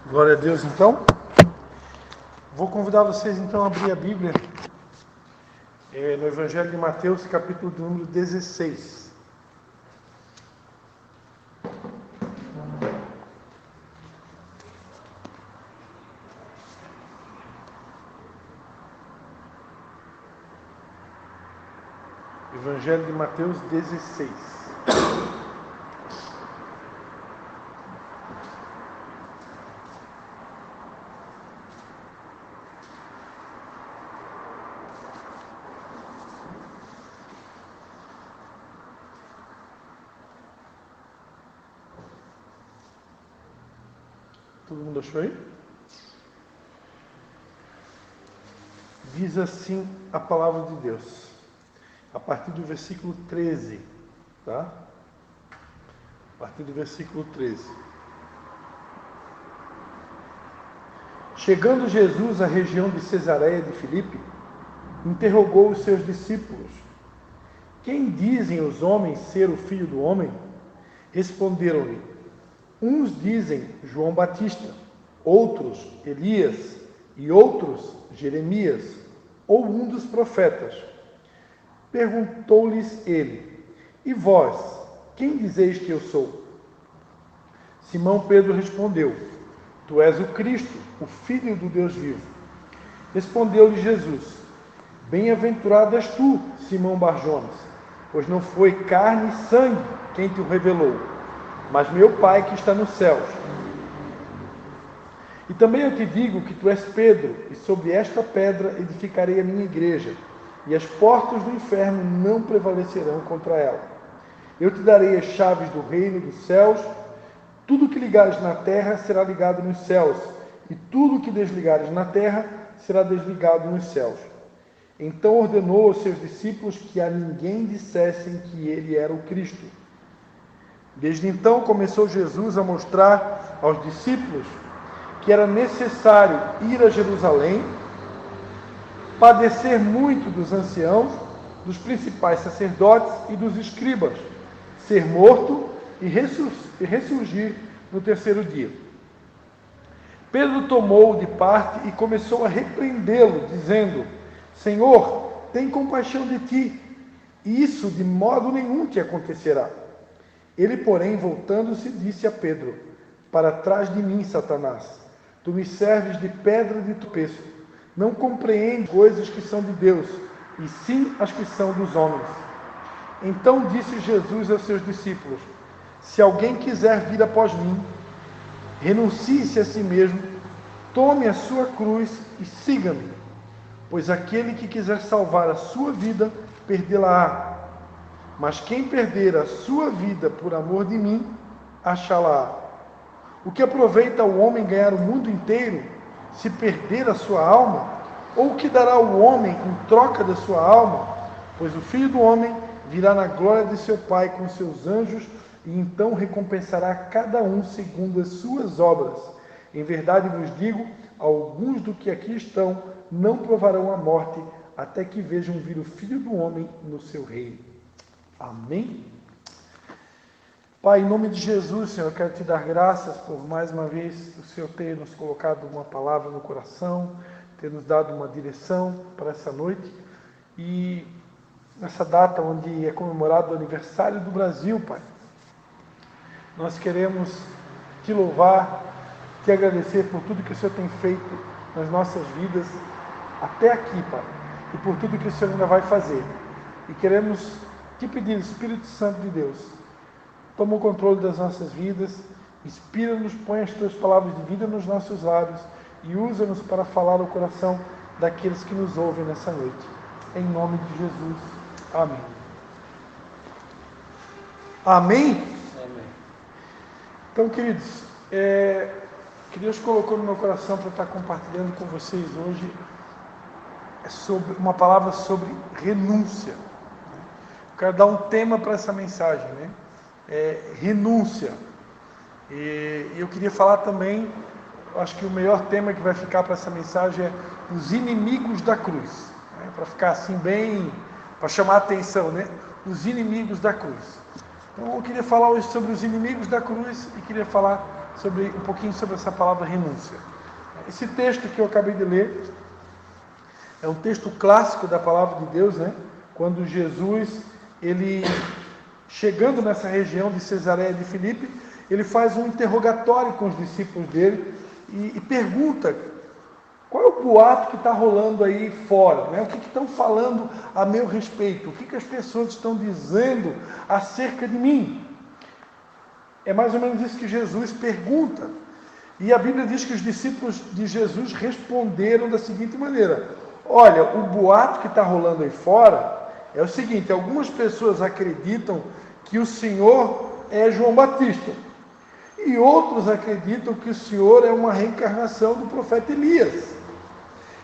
Glória a Deus, então. Vou convidar vocês, então, a abrir a Bíblia no Evangelho de Mateus, capítulo de número 16. Evangelho de Mateus 16. Todo mundo achou aí? Diz assim a palavra de Deus, a partir do versículo 13, tá? A partir do versículo 13. Chegando Jesus à região de Cesareia de Filipe, interrogou os seus discípulos: quem dizem os homens ser o Filho do Homem? Responderam-lhe: uns dizem João Batista, outros Elias e outros Jeremias, ou um dos profetas. Perguntou-lhes ele: e vós, quem dizeis que eu sou? Simão Pedro respondeu: tu és o Cristo, o Filho do Deus vivo. Respondeu-lhe Jesus: bem-aventurado és tu, Simão Barjonas, pois não foi carne e sangue quem te o revelou, mas meu Pai que está nos céus. E também eu te digo que tu és Pedro, e sobre esta pedra edificarei a minha igreja, e as portas do inferno não prevalecerão contra ela. Eu te darei as chaves do reino dos céus. Tudo que ligares na terra será ligado nos céus, e tudo que desligares na terra será desligado nos céus. Então ordenou aos seus discípulos que a ninguém dissessem que ele era o Cristo. Desde então começou Jesus a mostrar aos discípulos que era necessário ir a Jerusalém, padecer muito dos anciãos, dos principais sacerdotes e dos escribas, ser morto e ressurgir no terceiro dia. Pedro tomou-o de parte e começou a repreendê-lo, dizendo: Senhor, tem compaixão de ti, isso de modo nenhum te acontecerá. Ele, porém, voltando-se, disse a Pedro: para trás de mim, Satanás, tu me serves de pedra de tropeço, não compreendes coisas que são de Deus, e sim as que são dos homens. Então disse Jesus aos seus discípulos: se alguém quiser vir após mim, renuncie-se a si mesmo, tome a sua cruz e siga-me. Pois aquele que quiser salvar a sua vida, perdê-la-á. Mas quem perder a sua vida por amor de mim, achá-la-á. O que aproveita o homem ganhar o mundo inteiro, se perder a sua alma? Ou o que dará o homem em troca da sua alma? Pois o Filho do Homem virá na glória de seu Pai com seus anjos, e então recompensará cada um segundo as suas obras. Em verdade vos digo, alguns do que aqui estão não provarão a morte, até que vejam vir o Filho do Homem no seu reino. Amém? Pai, em nome de Jesus, Senhor, eu quero te dar graças por mais uma vez o Senhor ter nos colocado uma palavra no coração, ter nos dado uma direção para essa noite, e nessa data onde é comemorado o aniversário do Brasil, Pai, nós queremos te louvar, te agradecer por tudo que o Senhor tem feito nas nossas vidas até aqui, Pai, e por tudo que o Senhor ainda vai fazer. E queremos te pedir, Espírito Santo de Deus, toma o controle das nossas vidas, inspira-nos, põe as tuas palavras de vida nos nossos lábios e usa-nos para falar ao coração daqueles que nos ouvem nessa noite. Em nome de Jesus. Amém. Amém? Amém. Então, queridos, que Deus colocou no meu coração para estar compartilhando com vocês hoje é sobre uma palavra sobre renúncia. Eu quero dar um tema para essa mensagem, né? Renúncia. E eu queria falar também, acho que o melhor tema que vai ficar para essa mensagem é os inimigos da cruz, né? Para ficar assim bem, para chamar a atenção, né? Os inimigos da cruz. Então eu queria falar hoje sobre os inimigos da cruz e queria falar um pouquinho sobre essa palavra renúncia. Esse texto que eu acabei de ler é um texto clássico da palavra de Deus, né? Quando Jesus, ele chegando nessa região de Cesareia de Filipe, ele faz um interrogatório com os discípulos dele e pergunta: qual é o boato que está rolando aí fora? Né? O que estão falando a meu respeito? O que as pessoas estão dizendo acerca de mim? É mais ou menos isso que Jesus pergunta. E a Bíblia diz que os discípulos de Jesus responderam da seguinte maneira: olha, o boato que está rolando aí fora é o seguinte: algumas pessoas acreditam que o Senhor é João Batista, e outros acreditam que o Senhor é uma reencarnação do profeta Elias.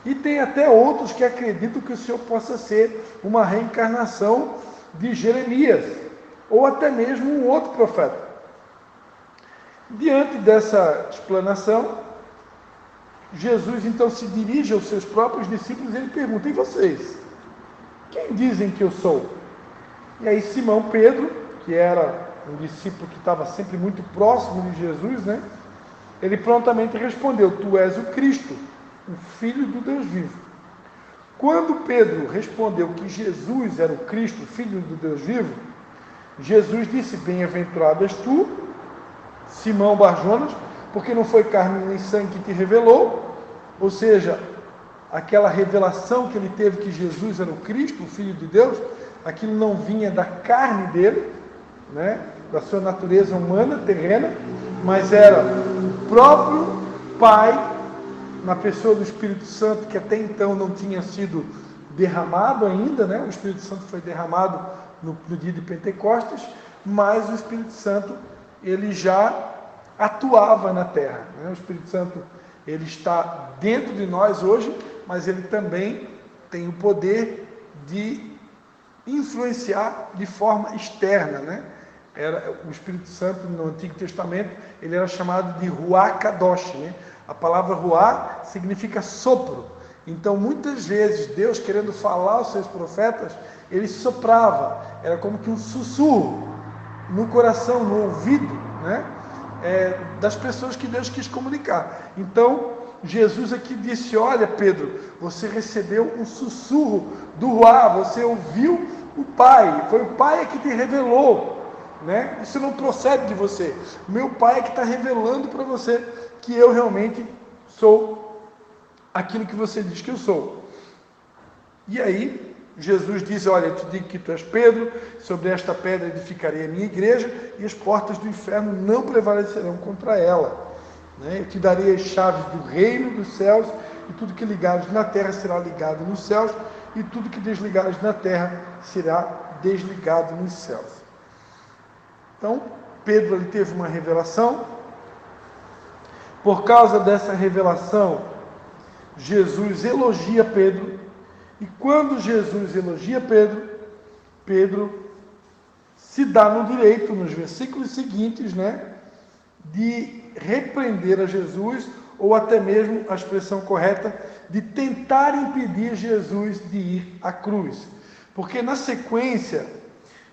E tem até outros que acreditam que o Senhor possa ser uma reencarnação de Jeremias, ou até mesmo um outro profeta. Diante dessa explanação, Jesus então se dirige aos seus próprios discípulos e ele pergunta: e vocês? Quem dizem que eu sou? E aí Simão Pedro, que era um discípulo que estava sempre muito próximo de Jesus, né? Ele prontamente respondeu: tu és o Cristo, o Filho do Deus vivo. Quando Pedro respondeu que Jesus era o Cristo, o Filho do Deus vivo, Jesus disse: bem-aventurado és tu, Simão Barjonas, porque não foi carne nem sangue que te revelou, ou seja, aquela revelação que ele teve que Jesus era o Cristo, o Filho de Deus, aquilo não vinha da carne dele, né, da sua natureza humana, terrena, mas era o próprio Pai, na pessoa do Espírito Santo, que até então não tinha sido derramado ainda, né? O Espírito Santo foi derramado no dia de Pentecostes, mas o Espírito Santo, ele já atuava na terra, né? O Espírito Santo, ele está dentro de nós hoje, mas ele também tem o poder de influenciar de forma externa, né? O Espírito Santo no Antigo Testamento, ele era chamado de Ruach Kadosh, né? A palavra Ruach significa sopro. Então, muitas vezes, Deus, querendo falar aos seus profetas, ele soprava, era como que um sussurro no coração, no ouvido, né? Das pessoas que Deus quis comunicar. Então, Jesus aqui disse: olha, Pedro, você recebeu um sussurro do Ruach, você ouviu o Pai, foi o Pai que te revelou, né? Isso não procede de você, meu Pai é que está revelando para você que eu realmente sou aquilo que você diz que eu sou. E aí Jesus diz: olha, eu te digo que tu és Pedro, sobre esta pedra edificarei a minha igreja, e as portas do inferno não prevalecerão contra ela, né? Eu te darei as chaves do reino dos céus, e tudo que ligares na terra será ligado nos céus, e tudo que desligares na terra será desligado nos céus. Então, Pedro ele teve uma revelação. Por causa dessa revelação, Jesus elogia Pedro, e quando Jesus elogia Pedro, Pedro se dá no direito, nos versículos seguintes, né, de repreender a Jesus, ou até mesmo a expressão correta, de tentar impedir Jesus de ir à cruz. Porque na sequência,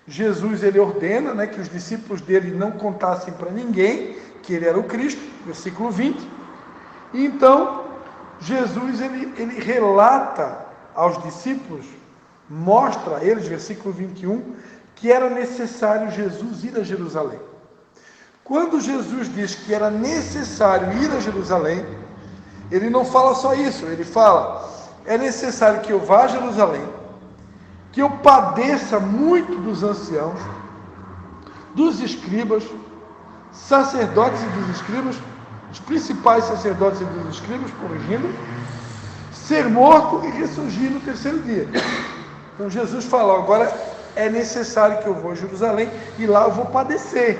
Jesus ele ordena, né, que os discípulos dele não contassem para ninguém que ele era o Cristo, versículo 20, e então Jesus ele relata aos discípulos, mostra a eles, versículo 21, que era necessário Jesus ir a Jerusalém. Quando Jesus diz que era necessário ir a Jerusalém, ele não fala só isso, ele fala: é necessário que eu vá a Jerusalém, que eu padeça muito dos anciãos, dos escribas, sacerdotes e dos escribas, os principais sacerdotes e dos escribas, corrigindo, ser morto e ressurgir no terceiro dia. Então Jesus fala: agora é necessário que eu vou a Jerusalém, e lá eu vou padecer,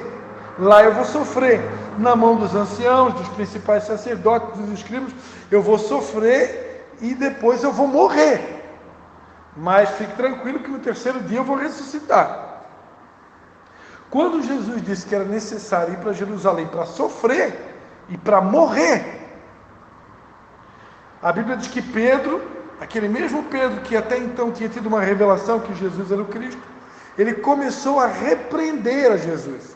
lá eu vou sofrer, na mão dos anciãos, dos principais sacerdotes, dos escribas, eu vou sofrer e depois eu vou morrer. Mas fique tranquilo que no terceiro dia eu vou ressuscitar. Quando Jesus disse que era necessário ir para Jerusalém para sofrer e para morrer, a Bíblia diz que Pedro, aquele mesmo Pedro que até então tinha tido uma revelação que Jesus era o Cristo, ele começou a repreender a Jesus.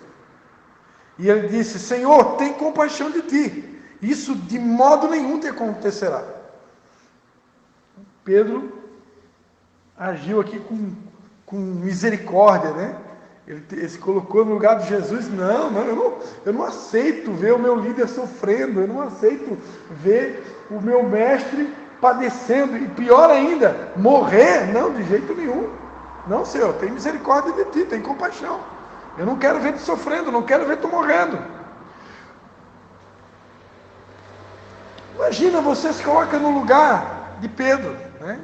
E ele disse: Senhor, tem compaixão de ti. Isso de modo nenhum te acontecerá. Pedro agiu aqui com misericórdia, né? Ele se colocou no lugar de Jesus. Não, eu não aceito ver o meu líder sofrendo, eu não aceito ver o meu mestre padecendo, e pior ainda, morrer. Não, de jeito nenhum. Não, Senhor, tem misericórdia de ti, tem compaixão. Eu não quero ver tu sofrendo, não quero ver tu morrendo. Imagina, você se coloca no lugar de Pedro, né?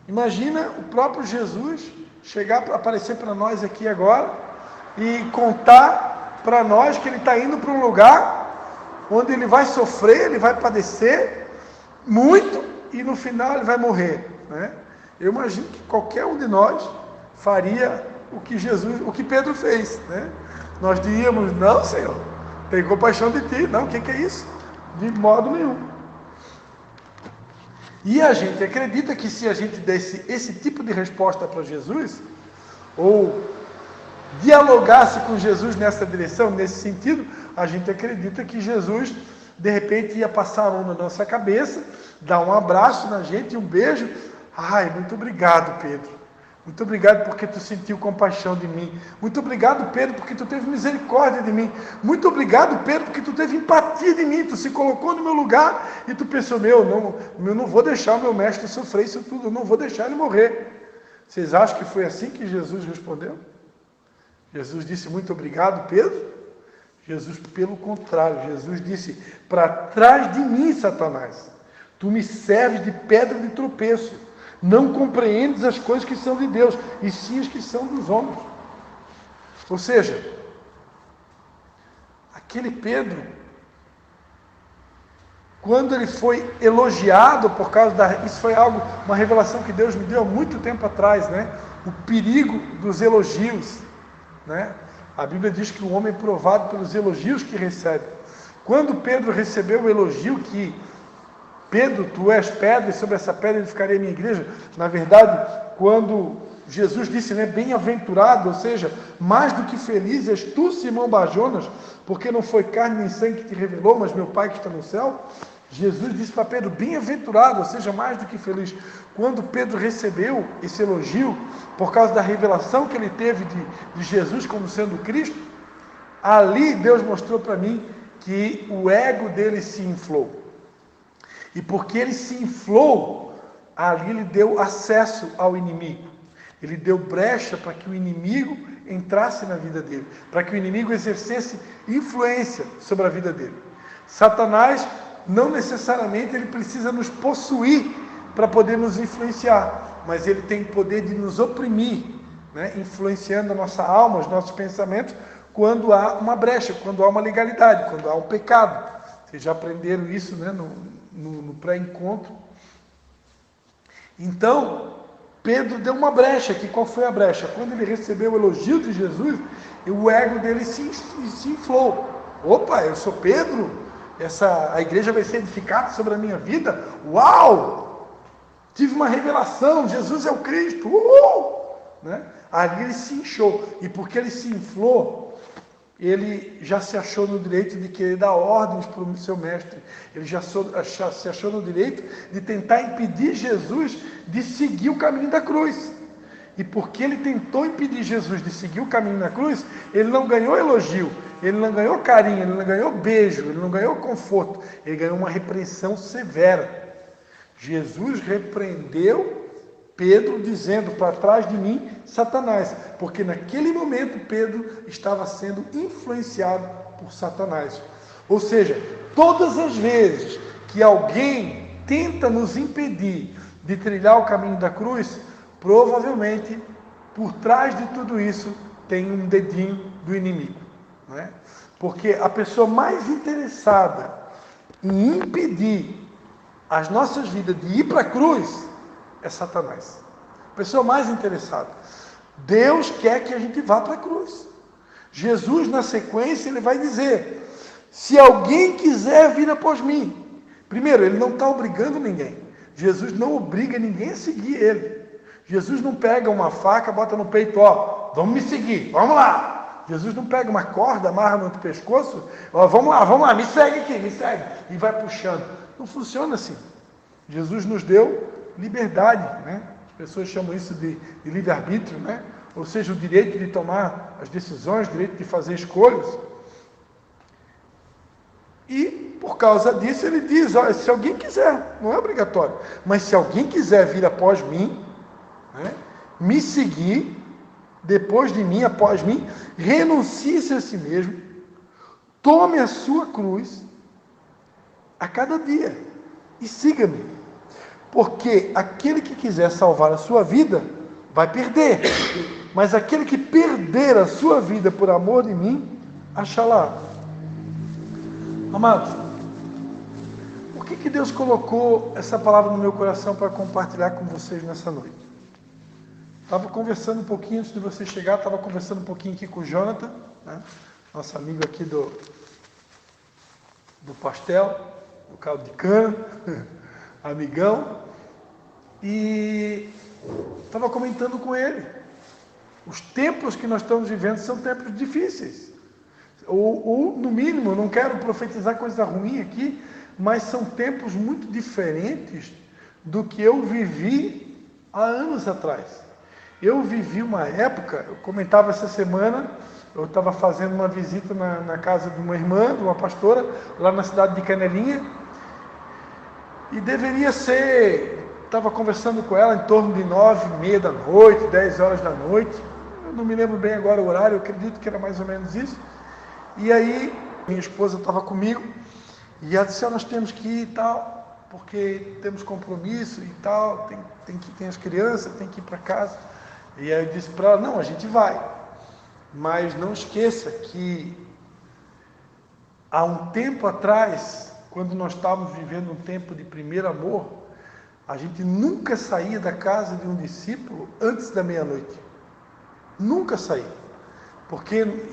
Imagina o próprio Jesus chegar para aparecer para nós aqui agora e contar para nós que ele está indo para um lugar onde ele vai sofrer, ele vai padecer muito e no final ele vai morrer, né? Eu imagino que qualquer um de nós faria o que Pedro fez, né? Nós diríamos: não, Senhor, tem compaixão de ti. Não, o que é isso? De modo nenhum. E a gente acredita que se a gente desse esse tipo de resposta para Jesus, ou dialogasse com Jesus nessa direção, nesse sentido, a gente acredita que Jesus, de repente, ia passar a mão na nossa cabeça, dar um abraço na gente, um beijo. Ai, muito obrigado, Pedro. Muito obrigado porque tu sentiu compaixão de mim. Muito obrigado, Pedro, porque tu teve misericórdia de mim. Muito obrigado, Pedro, porque tu teve empatia de mim. Tu se colocou no meu lugar e tu pensou: eu não vou deixar o meu mestre sofrer isso tudo, eu não vou deixar ele morrer. Vocês acham que foi assim que Jesus respondeu? Jesus disse: muito obrigado, Pedro? Jesus, pelo contrário, Jesus disse: para trás de mim, Satanás, tu me serves de pedra de tropeço. Não compreendes as coisas que são de Deus, e sim as que são dos homens. Ou seja, aquele Pedro, quando ele foi elogiado por causa isso foi uma revelação que Deus me deu há muito tempo atrás, né? O perigo dos elogios, né? A Bíblia diz que o homem é provado pelos elogios que recebe. Quando Pedro recebeu o elogio que: Pedro, tu és pedra, e sobre essa pedra edificarei a minha igreja. Na verdade, quando Jesus disse, né, bem-aventurado, ou seja, mais do que feliz és tu, Simão Barjonas, porque não foi carne nem sangue que te revelou, mas meu Pai que está no céu. Jesus disse para Pedro: bem-aventurado, ou seja, mais do que feliz. Quando Pedro recebeu esse elogio, por causa da revelação que ele teve de Jesus como sendo Cristo, ali Deus mostrou para mim que o ego dele se inflou. E porque ele se inflou, ali ele deu acesso ao inimigo. Ele deu brecha para que o inimigo entrasse na vida dele, para que o inimigo exercesse influência sobre a vida dele. Satanás, não necessariamente ele precisa nos possuir para poder nos influenciar, mas ele tem o poder de nos oprimir, né? Influenciando a nossa alma, os nossos pensamentos, quando há uma brecha, quando há uma legalidade, quando há um pecado. Vocês já aprenderam isso, né, no pré-encontro. Então, Pedro deu uma brecha aqui. Qual foi a brecha? Quando ele recebeu o elogio de Jesus, o ego dele se inflou. Opa, eu sou Pedro? A igreja vai ser edificada sobre a minha vida? Uau! Tive uma revelação, Jesus é o Cristo. Uhul! Né? Ali ele se inchou. E porque ele se inflou, ele já se achou no direito de querer dar ordens para o seu mestre. Ele já se achou no direito de tentar impedir Jesus de seguir o caminho da cruz. E porque ele tentou impedir Jesus de seguir o caminho da cruz, ele não ganhou elogio, ele não ganhou carinho, ele não ganhou beijo, ele não ganhou conforto, ele ganhou uma repreensão severa. Jesus repreendeu Pedro dizendo: para trás de mim, Satanás, porque naquele momento Pedro estava sendo influenciado por Satanás. Ou seja, todas as vezes que alguém tenta nos impedir de trilhar o caminho da cruz, provavelmente por trás de tudo isso tem um dedinho do inimigo, não é? Porque a pessoa mais interessada em impedir as nossas vidas de ir para a cruz é Satanás. A pessoa mais interessada. Deus quer que a gente vá para a cruz. Jesus, na sequência, ele vai dizer: se alguém quiser vir após mim. Primeiro, ele não está obrigando ninguém. Jesus não obriga ninguém a seguir ele. Jesus não pega uma faca, bota no peito: ó, vamos me seguir, vamos lá. Jesus não pega uma corda, amarra no pescoço, ó, vamos lá, me segue aqui, me segue, e vai puxando. Não funciona assim. Jesus nos deu liberdade, né? As pessoas chamam isso de livre-arbítrio, né? Ou seja, o direito de tomar as decisões, o direito de fazer escolhas. E, por causa disso, ele diz, olha, se alguém quiser, não é obrigatório, mas se alguém quiser vir após mim, né, me seguir, depois de mim, após mim, renuncie-se a si mesmo, tome a sua cruz a cada dia e siga-me. Porque aquele que quiser salvar a sua vida, vai perder. Mas aquele que perder a sua vida por amor de mim, achará. Amados, por que Deus colocou essa palavra no meu coração para compartilhar com vocês nessa noite? Estava conversando um pouquinho antes de você chegar, estava conversando um pouquinho aqui com o Jonathan, né? Nosso amigo aqui do pastel, do caldo de cana, amigão, e estava comentando com ele. Os tempos que nós estamos vivendo são tempos difíceis. Ou no mínimo, não quero profetizar coisa ruim aqui, mas são tempos muito diferentes do que eu vivi há anos atrás. Eu vivi uma época, eu comentava essa semana, eu estava fazendo uma visita na casa de uma irmã, de uma pastora, lá na cidade de Canelinha, e deveria ser, estava conversando com ela em torno de 9h30 da noite, 10 horas da noite, eu não me lembro bem agora o horário, eu acredito que era mais ou menos isso. E aí, minha esposa estava comigo, e ela disse, nós temos que ir e tal, porque temos compromisso e tal, tem as crianças, tem que ir para casa. E aí eu disse para ela, não, a gente vai, mas não esqueça que há um tempo atrás, quando nós estávamos vivendo um tempo de primeiro amor, a gente nunca saía da casa de um discípulo antes da meia-noite. Nunca saía.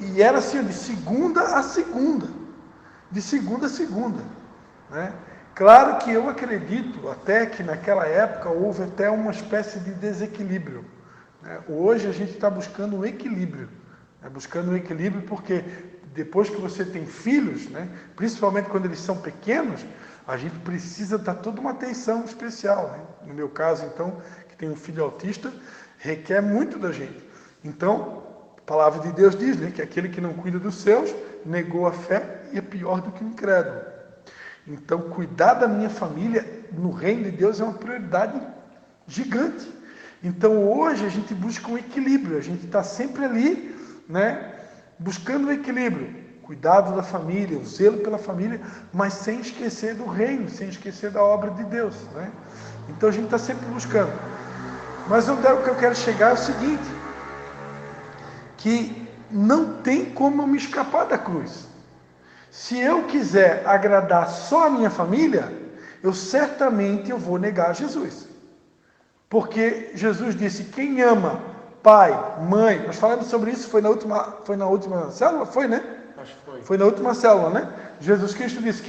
E era assim, de segunda a segunda. De segunda a segunda. Né? Claro que eu acredito até que naquela época houve até uma espécie de desequilíbrio. Né? Hoje a gente está buscando um equilíbrio. Né? Buscando um equilíbrio porque depois que você tem filhos, né? Principalmente quando eles são pequenos, a gente precisa dar toda uma atenção especial. Né? No meu caso, então, que tem um filho autista, requer muito da gente. Então, a palavra de Deus diz, né, que aquele que não cuida dos seus, negou a fé e é pior do que o incrédulo. Então, cuidar da minha família no reino de Deus é uma prioridade gigante. Então, hoje a gente busca um equilíbrio, a gente está sempre ali, né, buscando o equilíbrio, cuidado da família, o zelo pela família, mas sem esquecer do reino, sem esquecer da obra de Deus. Né? Então, a gente está sempre buscando. Mas o que eu quero chegar é o seguinte, que não tem como eu me escapar da cruz. Se eu quiser agradar só a minha família, eu certamente vou negar Jesus. Porque Jesus disse, quem ama pai, mãe, nós falamos sobre isso, foi na última célula, foi, né? Acho que foi. Foi na última célula, né? Jesus Cristo disse,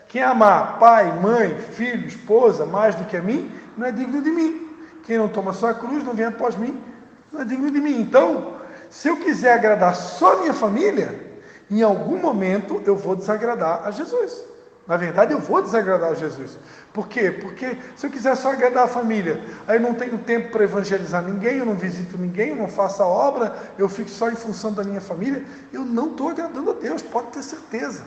quem amar pai, mãe, filho, esposa, mais do que a mim, não é digno de mim. Quem não toma sua cruz, não vem após mim, não é digno de mim. Então, se eu quiser agradar só a minha família, em algum momento eu vou desagradar a Jesus. Na verdade, eu vou desagradar a Jesus. Por quê? Porque se eu quiser só agradar a família, aí eu não tenho tempo para evangelizar ninguém, eu não visito ninguém, eu não faço a obra, eu fico só em função da minha família, eu não estou agradando a Deus, pode ter certeza.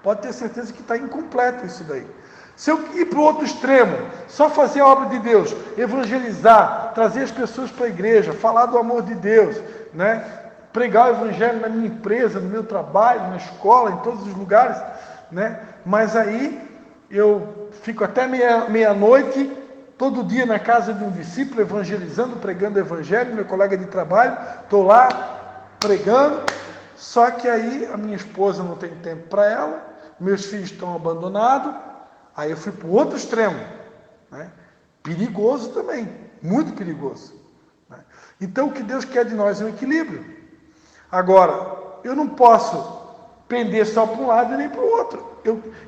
Pode ter certeza que está incompleto isso daí. Se eu ir para o outro extremo, só fazer a obra de Deus, evangelizar, trazer as pessoas para a igreja, falar do amor de Deus, né? Pregar o evangelho na minha empresa, no meu trabalho, na escola, em todos os lugares, né? Mas aí eu fico até meia-noite, todo dia na casa de um discípulo, evangelizando, pregando o evangelho, meu colega de trabalho, estou lá pregando, só que aí a minha esposa não tem tempo para ela, meus filhos estão abandonados, aí eu fui para o outro extremo, né? Perigoso também, muito perigoso. Né? Então o que Deus quer de nós é um equilíbrio. Agora, eu não posso pender só para um lado e nem para o outro.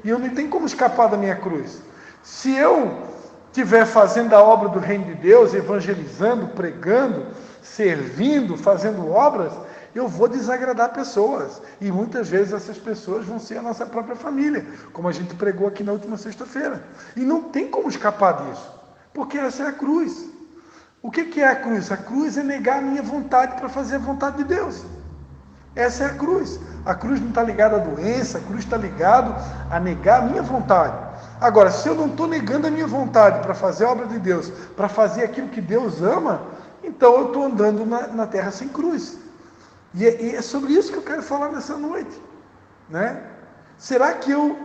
E eu não tenho como escapar da minha cruz. Se eu estiver fazendo a obra do reino de Deus, evangelizando, pregando, servindo, fazendo obras, eu vou desagradar pessoas. E muitas vezes essas pessoas vão ser a nossa própria família, como a gente pregou aqui na última sexta-feira. E não tem como escapar disso, porque essa é a cruz. O que é a cruz? A cruz é negar a minha vontade para fazer a vontade de Deus. Essa é a cruz. A cruz não está ligada à doença, a cruz está ligada a negar a minha vontade. Agora, se eu não estou negando a minha vontade para fazer a obra de Deus, para fazer aquilo que Deus ama, então eu estou andando na terra sem cruz. E é sobre isso que eu quero falar nessa noite, né? Será que eu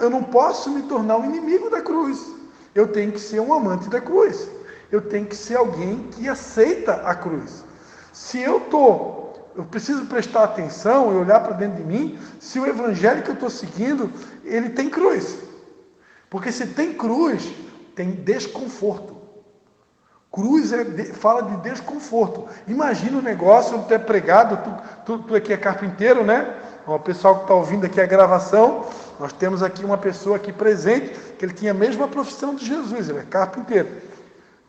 não posso me tornar um inimigo da cruz? Eu tenho que ser um amante da cruz. Eu tenho que ser alguém que aceita a cruz. Se eu preciso prestar atenção e olhar para dentro de mim, se o evangelho que eu estou seguindo, ele tem cruz. Porque se tem cruz, tem desconforto. Cruz fala de desconforto. Imagina o negócio, tu é pregado, tu aqui é carpinteiro, né? O pessoal que está ouvindo aqui a gravação, nós temos aqui uma pessoa aqui presente, que ele tinha a mesma profissão de Jesus, ele é carpinteiro.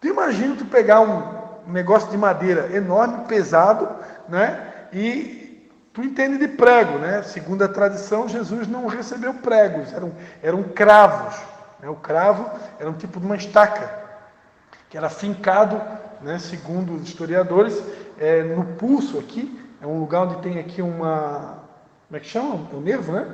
Tu imagina tu pegar um negócio de madeira enorme, pesado, né? E tu entende de prego, né? Segundo a tradição, Jesus não recebeu pregos, eram cravos. Né? O cravo era um tipo de uma estaca, que era fincado, né, segundo os historiadores, no pulso aqui, é um lugar onde tem aqui uma, como é que chama? Um nervo, né?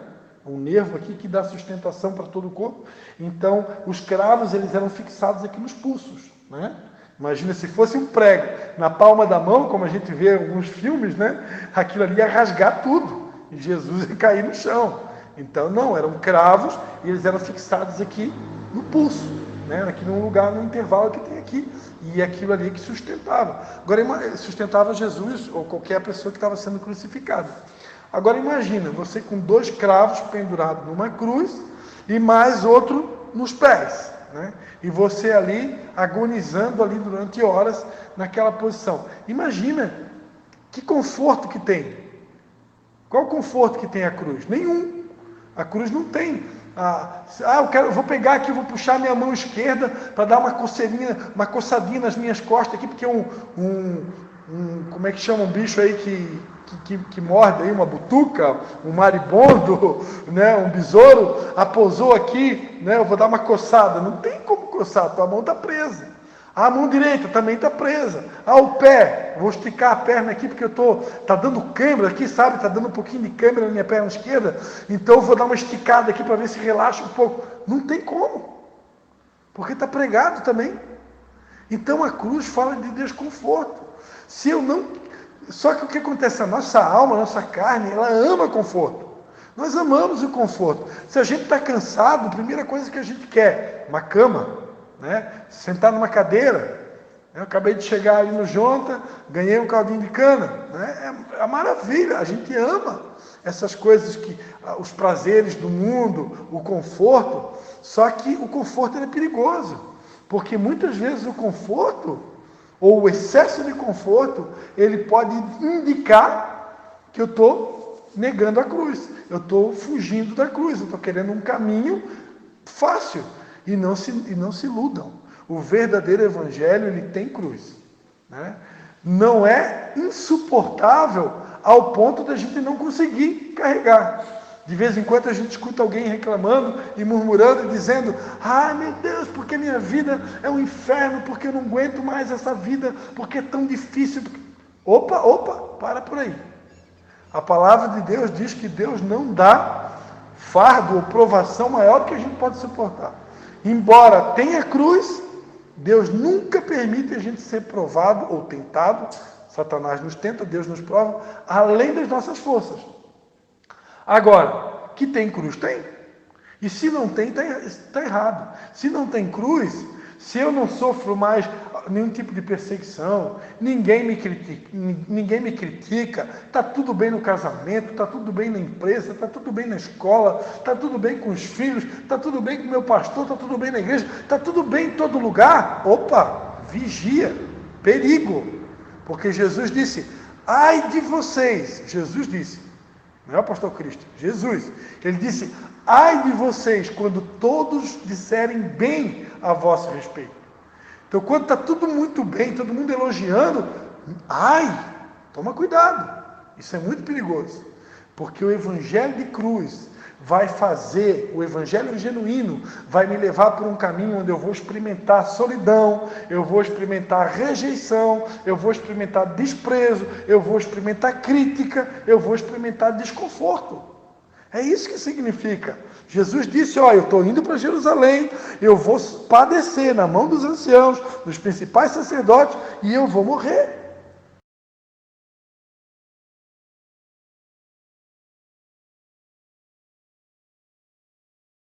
Um nervo aqui que dá sustentação para todo o corpo. Então, os cravos, eles eram fixados aqui nos pulsos, né? Imagina se fosse um prego na palma da mão, como a gente vê em alguns filmes, né? Aquilo ali ia rasgar tudo e Jesus ia cair no chão. Então, não, eram cravos e eles eram fixados aqui no pulso, né? Aqui num lugar, no intervalo que tem aqui. E aquilo ali que sustentava. Agora, sustentava Jesus ou qualquer pessoa que estava sendo crucificada. Agora, imagina, você com 2 cravos pendurados numa cruz e mais outro nos pés, né? E você ali, agonizando ali durante horas naquela posição. Imagina que conforto que tem. Qual o conforto que tem a cruz? Nenhum. A cruz não tem. Eu vou pegar aqui, vou puxar minha mão esquerda para dar uma coceirinha, uma coçadinha nas minhas costas aqui, porque como é que chama um bicho aí que morde aí, uma butuca, um maribondo, né, um besouro, pousou aqui, né, eu vou dar uma coçada. Não tem como coçar, tua mão está presa. A mão direita também está presa. O pé, vou esticar a perna aqui porque tá dando câimbra aqui, sabe? Está dando um pouquinho de câimbra na minha perna esquerda. Então eu vou dar uma esticada aqui para ver se relaxa um pouco. Não tem como, porque está pregado também. Então a cruz fala de desconforto. Só que o que acontece? A nossa alma, a nossa carne, ela ama conforto. Nós amamos o conforto. Se a gente está cansado, a primeira coisa que a gente quer, uma cama, né? Sentar numa cadeira. Eu acabei de chegar ali no Jonta, ganhei um caldinho de cana, né? É maravilha, a gente ama essas coisas, os prazeres do mundo, o conforto. Só que o conforto é perigoso, porque muitas vezes o conforto ou o excesso de conforto, ele pode indicar que eu estou negando a cruz, eu estou fugindo da cruz, eu estou querendo um caminho fácil. E não se iludam. O verdadeiro evangelho, ele tem cruz, né? Não é insuportável ao ponto da gente não conseguir carregar. De vez em quando a gente escuta alguém reclamando e murmurando e dizendo: meu Deus, porque minha vida é um inferno, porque eu não aguento mais essa vida, porque é tão difícil. Opa, para por aí. A palavra de Deus diz que Deus não dá fardo ou provação maior do que a gente pode suportar. Embora tenha cruz, Deus nunca permite a gente ser provado ou tentado. Satanás nos tenta, Deus nos prova, além das nossas forças. Agora, que tem cruz, tem. E se não tem, está errado. Se não tem cruz, se eu não sofro mais nenhum tipo de perseguição, ninguém me critica, está tudo bem no casamento, está tudo bem na empresa, está tudo bem na escola, está tudo bem com os filhos, está tudo bem com o meu pastor, está tudo bem na igreja, está tudo bem em todo lugar. Opa, vigia, perigo. Porque Jesus disse: ai de vocês. Jesus disse, não é o apóstolo Cristo, Jesus. Ele disse: ai de vocês quando todos disserem bem a vosso respeito. Então, quando está tudo muito bem, todo mundo elogiando, toma cuidado. Isso é muito perigoso, porque o evangelho de cruz vai fazer, o evangelho genuíno vai me levar por um caminho onde eu vou experimentar solidão, eu vou experimentar rejeição, eu vou experimentar desprezo, eu vou experimentar crítica, eu vou experimentar desconforto. É isso que significa. Jesus disse, eu estou indo para Jerusalém, eu vou padecer na mão dos anciãos, dos principais sacerdotes, e eu vou morrer.